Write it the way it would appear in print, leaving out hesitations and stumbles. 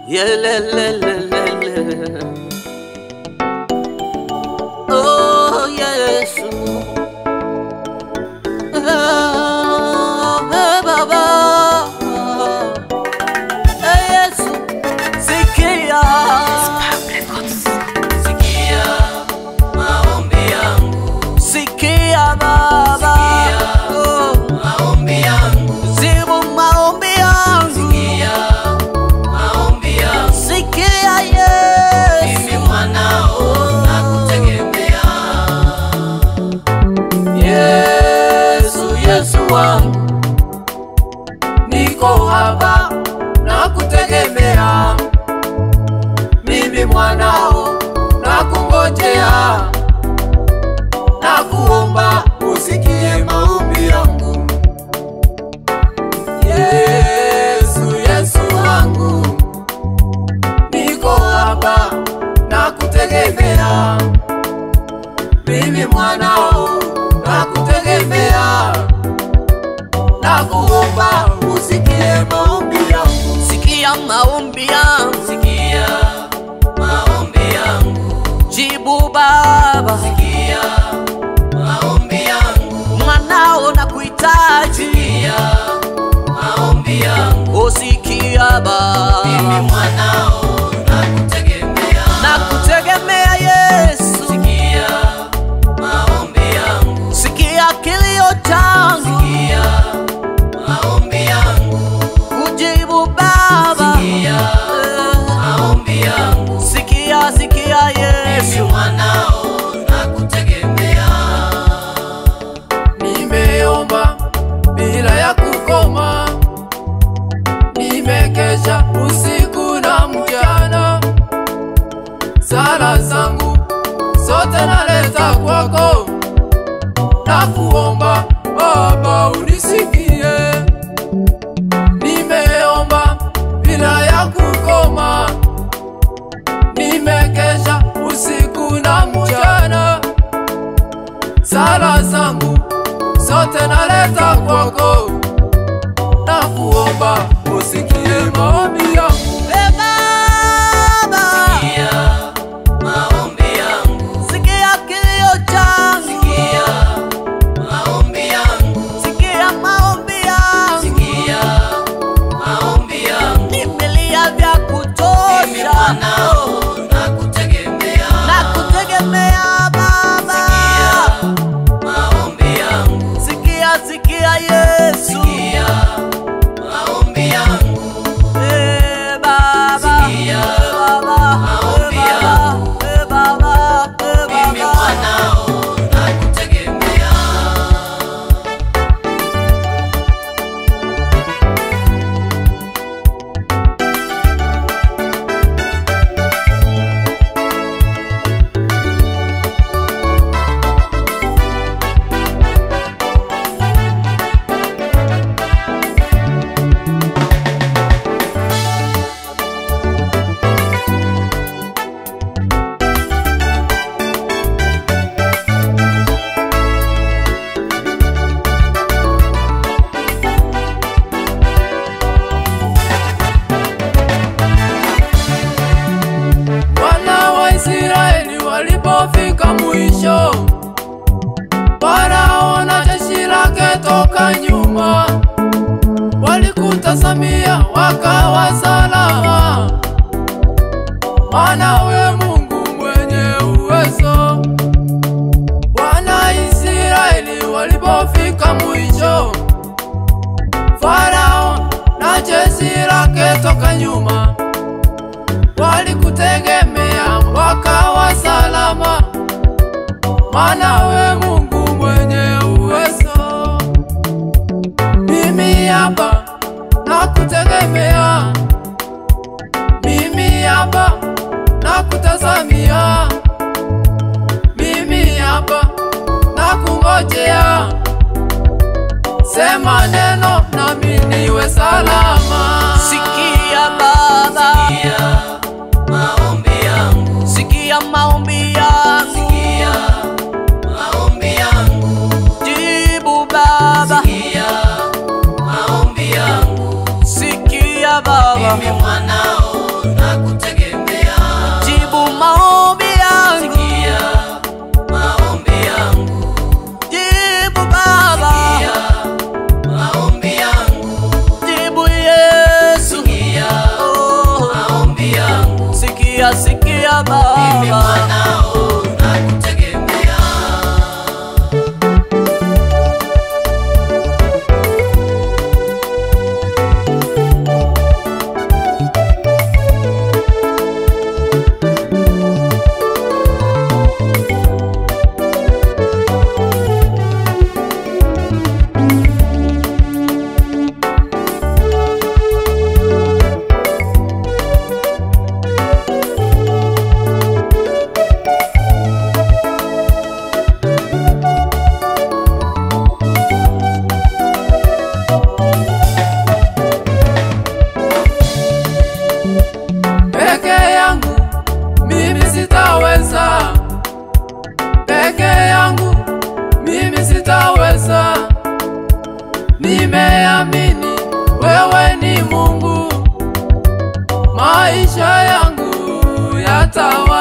Yelelelelele. Oh Yesu, Baba, Yesu, sikia, sikia maombi yangu, sikia Baba, maombi yangu, zibu maombi yangu, sikia maombi yangu, sikia Yesu, mimi mwanao nakutegemea. Yesu wangu, Niko hapa nakutegemea, mimi mwanao nakungojea, nakuomba usikie maombi yangu. Yesu wangu, niko hapa nakutegemea, mimi mwanao nakutegemea, nakuomba usikie maombi yangu. sikia maombi yangu, Sikia maombi yangu, jibu Baba, sikia maombi yangu, mwanao nakuhitaji, sikia maombi yangu, usikia Baba, mimi mwanao nakutegemea, nakutegemea Yesu, sikia maombi yangu, sikia kilio changu, sikia maombi yangu, ujibu Baba, sikia maombi yangu, sikia mimi Yesu, mwanao nakutegemea. Nimeomba bila ya kukoma, nimekesha usiku na mchana, sala zangu zote naleta kwako, nakuomba Baba unisikie. Nimeomba bila ya kukoma, nimekesha usiku na mchana, sala zangu zote naleta kwako, nakuomba usikie maombi yangu. Baba, Sikia maombi yangu, sikia kilio changu, sikia maombi yangu, sikia maombi yangu, sikia maombi yangu, nimelia vya mimi kutosha, mwanao nakutegemea. nakutegemea Baba, Maombi yangu, sikia Yesu, sikia maombi yangu, Baba, sikia maombi yangu, Baba, mimi mwanao nakutegemea. Wana wa Israeli walipofika mwisho, Farao na jeshi lake toka nyuma, walikutazamia wakawa salama, maana we Mungu mwenye uwezo. Wana Israeli walipofika mwisho, Farao na jeshi lake toka nyuma, walikutegemea wakawa salama, maana we Mungu mwenye uwezo. Mimi hapa nakutegemea, mimi hapa nakutazamia, mimi hapa nakungojea, sema neno nami niwe salama. sikia Baba, Sikia maombi yangu, sikia maombi yangu, sikia maombi yangu, jibu Baba, sikia maombi yangu, sikia Baba, mimi mwanao maisha yangu yatawa